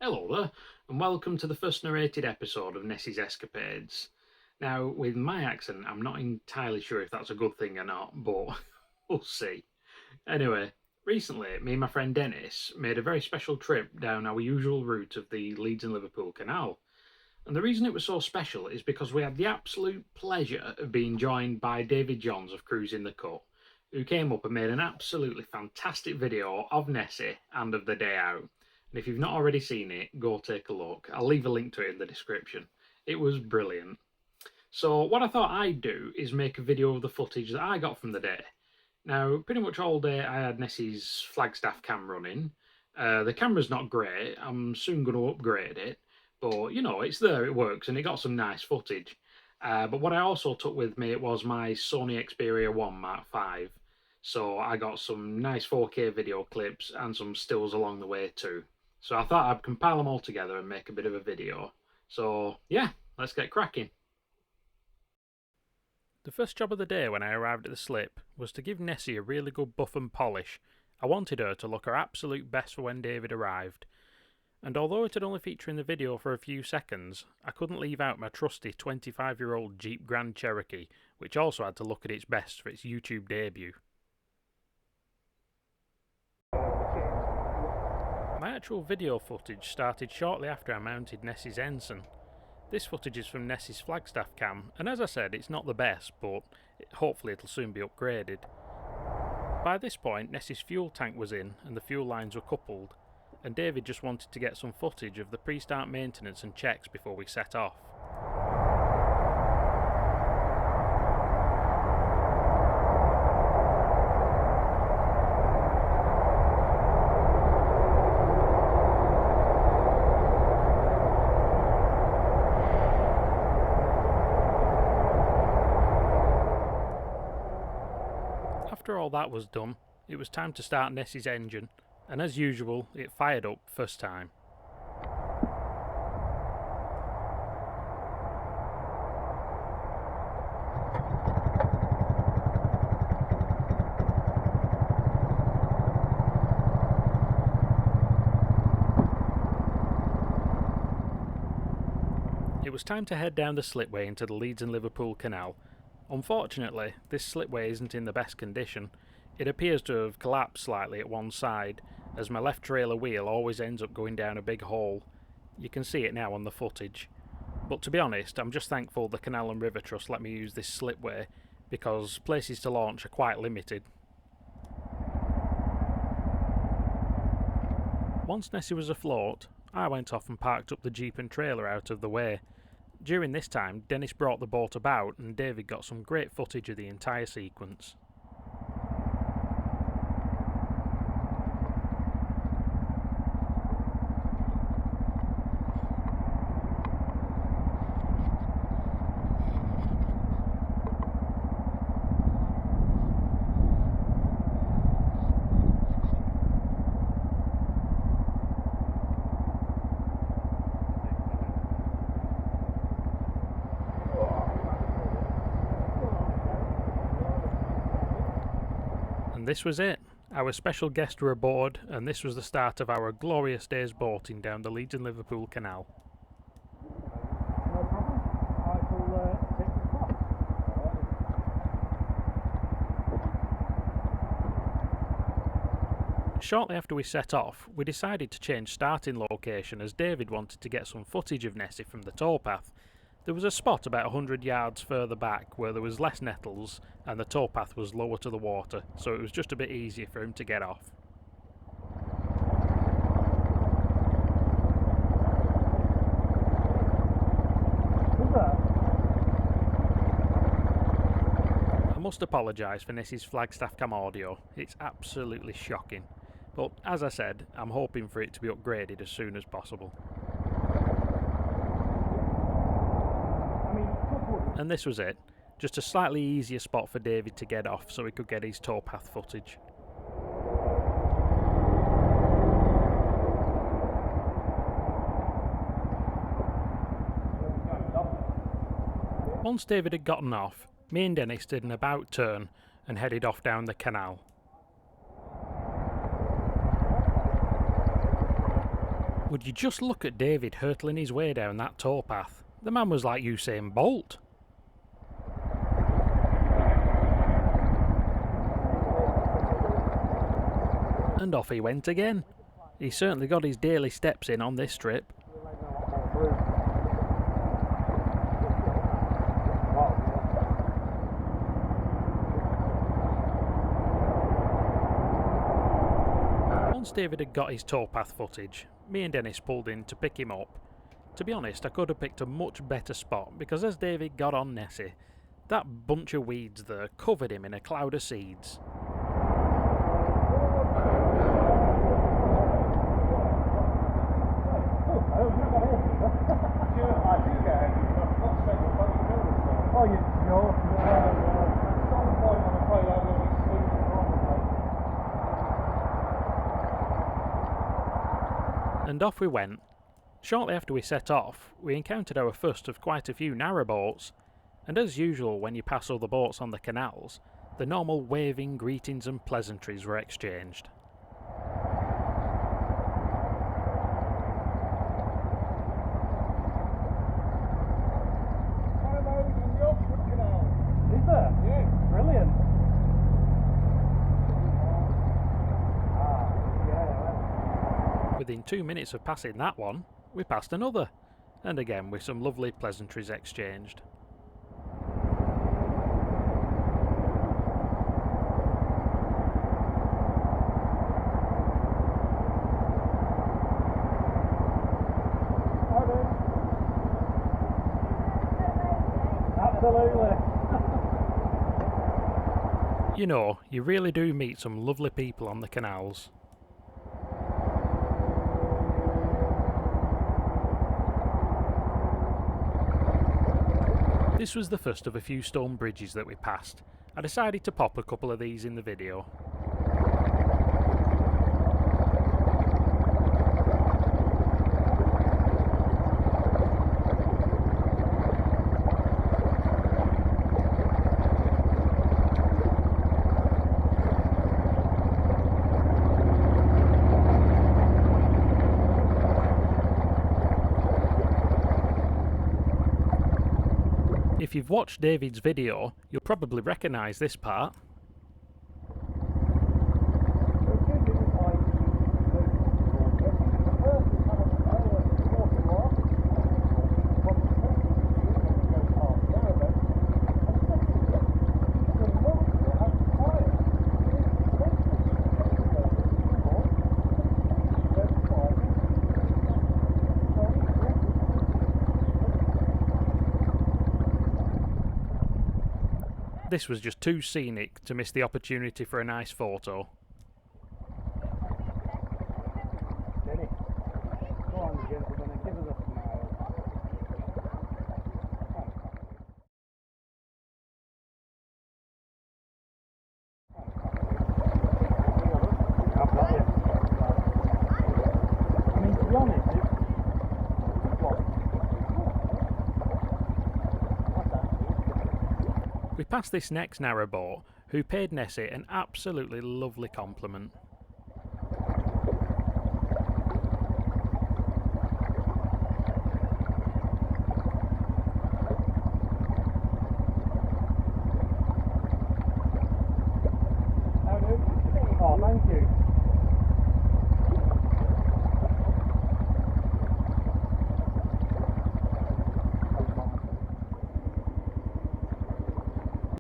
Hello there, and welcome to the first narrated episode of Nessie's Escapades. Now, with my accent, I'm not entirely sure if that's a good thing or not, but we'll see. Anyway, recently, me and my friend Dennis made a very special trip down our usual route of the Leeds and Liverpool Canal. And the reason it was so special is because we had the absolute pleasure of being joined by David Johns of Cruising the Cut, who came up and made an absolutely fantastic video of Nessie and of the day out. And if you've not already seen it, go take a look. I'll leave a link to it in the description. It was brilliant. So what I thought I'd do is make a video of the footage that I got from the day. Now, pretty much all day I had Nessie's Flagstaff cam running. The camera's not great. I'm soon going to upgrade it. But, you know, it's there, it works, and it got some nice footage. But what I also took with me was my Sony Xperia 1 Mark V. So I got some nice 4K video clips and some stills along the way too. So I thought I'd compile them all together and make a bit of a video. So yeah, let's get cracking. The first job of the day when I arrived at the slip was to give Nessie a really good buff and polish. I wanted her to look her absolute best for when David arrived. And although it had only featured in the video for a few seconds, I couldn't leave out my trusty 25-year-old Jeep Grand Cherokee, which also had to look at its best for its YouTube debut. My actual video footage started shortly after I mounted Nessie's ensign. This footage is from Nessie's Flagstaff cam, and as I said, it's not the best, but hopefully it'll soon be upgraded. By this point, Nessie's fuel tank was in and the fuel lines were coupled, and David just wanted to get some footage of the pre-start maintenance and checks before we set off. After all that was done, it was time to start Nessie's engine, and as usual, it fired up first time. It was time to head down the slipway into the Leeds and Liverpool Canal. Unfortunately, this slipway isn't in the best condition. It appears to have collapsed slightly at one side, as my left trailer wheel always ends up going down a big hole. You can see it now on the footage. But to be honest, I'm just thankful the Canal and River Trust let me use this slipway, because places to launch are quite limited. Once Nessie was afloat, I went off and parked up the Jeep and trailer out of the way. During this time, Dennis brought the boat about and David got some great footage of the entire sequence. And this was it. Our special guests were aboard, and this was the start of our glorious day's boating down the Leeds and Liverpool Canal. No problem. I will take the spot. Shortly after we set off, we decided to change starting location as David wanted to get some footage of Nessie from the towpath. There was a spot about 100 yards further back where there was less nettles and the towpath was lower to the water, so it was just a bit easier for him to get off. I must apologise for Nessie's Flagstaff cam audio, it's absolutely shocking. But as I said, I'm hoping for it to be upgraded as soon as possible. And this was it, just a slightly easier spot for David to get off so he could get his towpath footage. Once David had gotten off, me and Dennis did an about turn and headed off down the canal. Would you just look at David hurtling his way down that towpath? The man was like Usain Bolt. And off he went again. He certainly got his daily steps in on this trip. Once David had got his towpath footage, me and Dennis pulled in to pick him up. To be honest, I could have picked a much better spot because as David got on Nessie, that bunch of weeds there covered him in a cloud of seeds. And off we went. Shortly after we set off, we encountered our first of quite a few narrowboats, and as usual when you pass other boats on the canals, the normal waving greetings and pleasantries were exchanged. Is there? Yeah. Brilliant. Within 2 minutes of passing that one, we passed another, and again with some lovely pleasantries exchanged. Absolutely. You know, you really do meet some lovely people on the canals. This was the first of a few stone bridges that we passed. I decided to pop a couple of these in the video. If you've watched David's video, you'll probably recognise this part. This was just too scenic to miss the opportunity for a nice photo. Denny, go on, gentlemen, and give us a smile. I've got you. I mean, to be honest, We passed this next narrowboat, who paid Nessie an absolutely lovely compliment. Oh, thank you.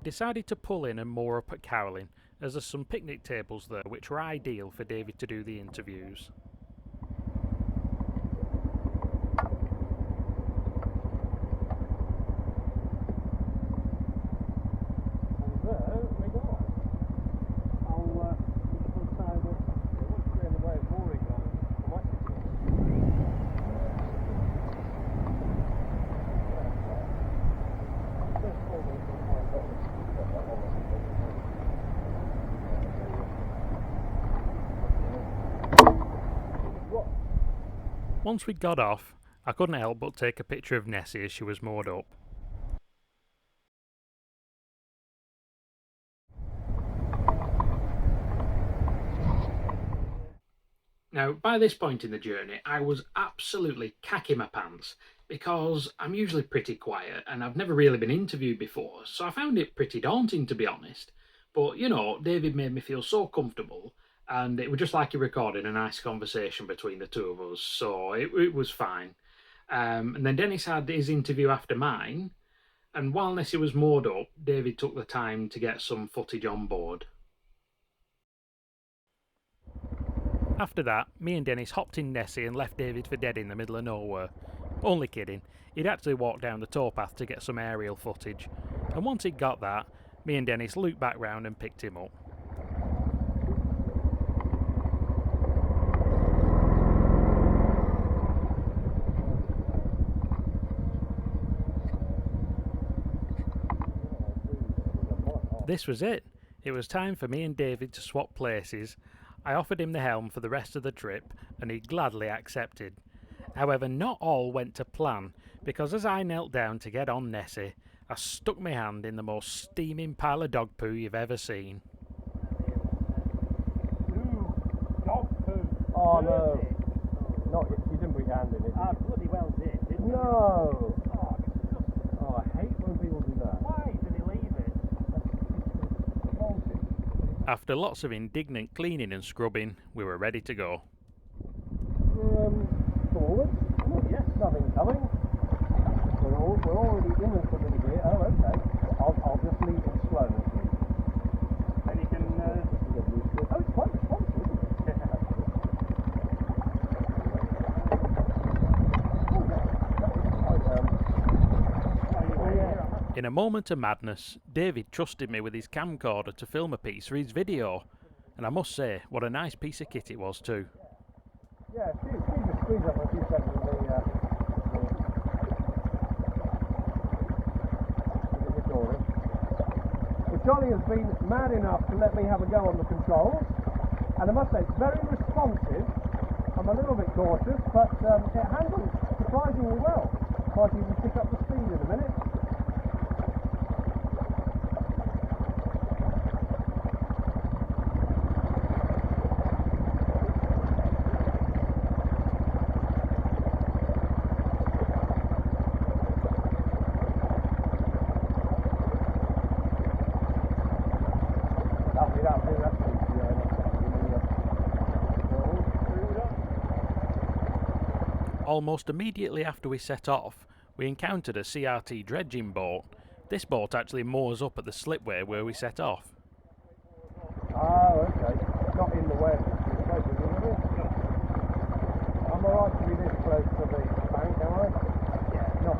Decided to pull in and moor up at Cowling, as there's some picnic tables there which were ideal for David to do the interviews. And there we go. I'll decide what's really the way of mooring Once we'd got off, I couldn't help but take a picture of Nessie as she was moored up. Now, by this point in the journey, I was absolutely cacking my pants because I'm usually pretty quiet and I've never really been interviewed before, so I found it pretty daunting, to be honest. But, you know, David made me feel so comfortable, and it was just like he recorded a nice conversation between the two of us, so it was fine. And then Dennis had his interview after mine, and while Nessie was moored up, David took the time to get some footage on board. After that, me and Dennis hopped in Nessie and left David for dead in the middle of nowhere. Only kidding, he'd actually walked down the towpath to get some aerial footage, and once he'd got that, me and Dennis looped back round and picked him up. This was it. It was time for me and David to swap places. I offered him the helm for the rest of the trip, and he gladly accepted. However, not all went to plan, because as I knelt down to get on Nessie, I stuck my hand in the most steaming pile of dog poo you've ever seen. Ooh, dog poo. Oh no. Not you didn't put your hand in it. I bloody well did, didn't you? No. Oh, Oh, I hate when people do that. why did he leave it? After lots of indignant cleaning and scrubbing, we were ready to go. Forward. Yes. Nothing coming. We're already in the foot of the gear. Oh, okay. I'll just leave it slow this week. And you can, Oh, it's quite responsive, isn't it? In a moment of madness, David trusted me with his camcorder to film a piece for his video, and I must say, what a nice piece of kit it was too. Yeah, squeeze up a few seconds of the recording. Well, Johnny has been mad enough to let me have a go on the controls, and I must say it's very responsive. I'm a little bit cautious, but it handles surprisingly well. Might even pick up the speed in a minute. Almost immediately after we set off, we encountered a CRT dredging boat. This boat actually moors up at the slipway where we set off. Oh, okay. Not in the way. I'm alright to be this close to the bank, am I? Yeah. Not.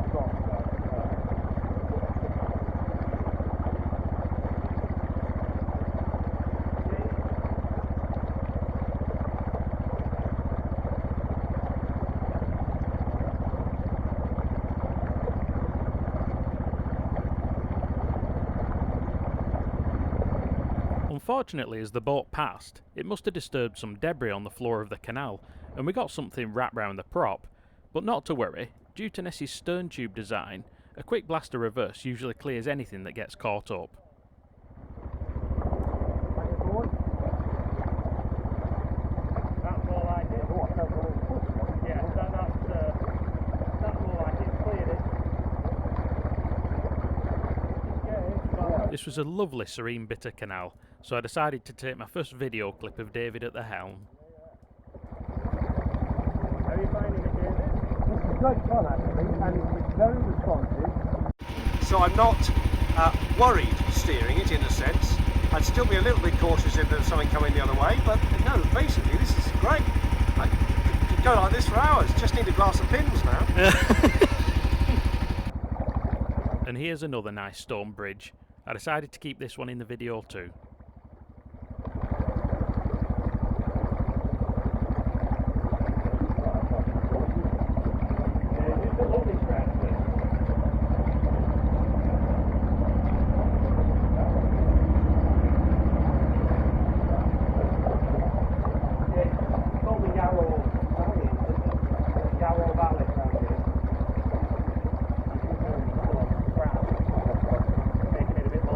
Unfortunately, as the boat passed, it must have disturbed some debris on the floor of the canal, and we got something wrapped round the prop. But not to worry, due to Nessie's stern tube design, a quick blast of reverse usually clears anything that gets caught up. That's more like it. Yeah, that's more like it. Cleared it. This was a lovely serene bit of canal, so I decided to take my first video clip of David at the helm. How are you finding it, David? This is great fun actually, and it's very responsive. So I'm not worried steering it in a sense. I'd still be a little bit cautious if there was something coming the other way, but no, basically this is great. I could go like this for hours, just need a glass of pins now. And here's another nice stone bridge. I decided to keep this one in the video too.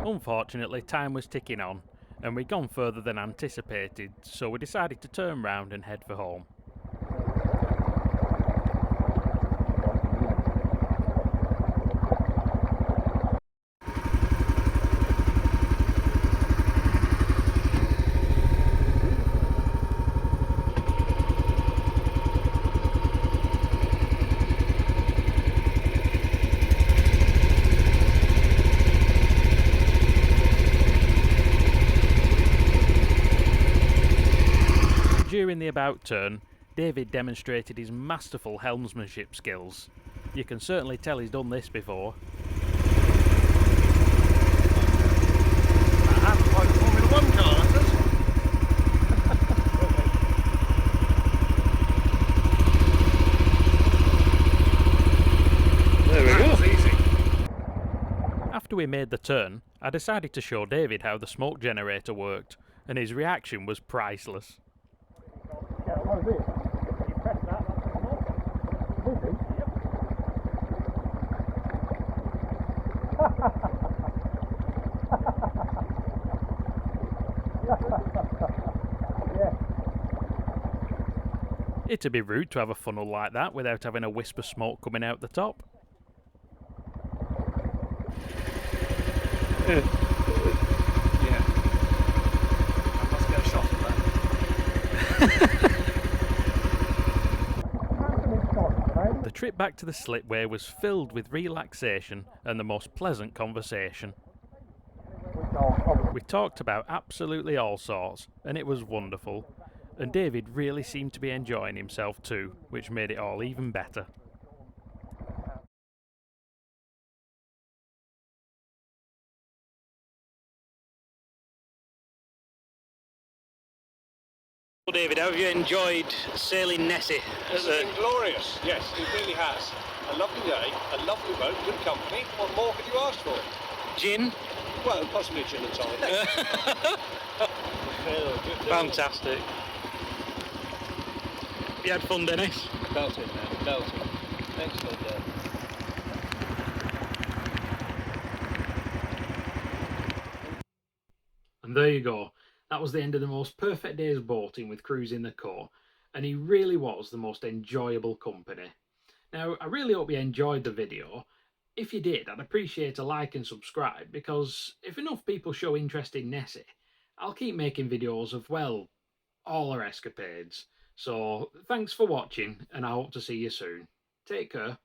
Unfortunately, time was ticking on, and we'd gone further than anticipated, so we decided to turn round and head for home. During the about turn, David demonstrated his masterful helmsmanship skills. You can certainly tell he's done this before. I have quite a Formula 1 car, that does. There we go. That was easy. After we made the turn, I decided to show David how the smoke generator worked, and his reaction was priceless. Yeah, what is it? You press that, that's the smoke. Is it? Yeah. It'd be rude to have a funnel like that without having a wisp of smoke coming out the top. Yeah. I must get a shot of that. The trip back to the slipway was filled with relaxation and the most pleasant conversation. We talked about absolutely all sorts, and it was wonderful. And David really seemed to be enjoying himself too, which made it all even better. Well, David, how have you enjoyed sailing Nessie? It's been glorious, yes, it really has. A lovely day, a lovely boat, good company. What more could you ask for? Gin? Well, possibly a gin and tonic. Fantastic. You had fun, Dennis? Belted, man, belted. Excellent day. And there you go. That was the end of the most perfect day's boating with Cruz in the core, and he really was the most enjoyable company. Now, I really hope you enjoyed the video. If you did, I'd appreciate a like and subscribe, because if enough people show interest in Nessie, I'll keep making videos of, well, all our escapades. So, thanks for watching, and I hope to see you soon. Take care.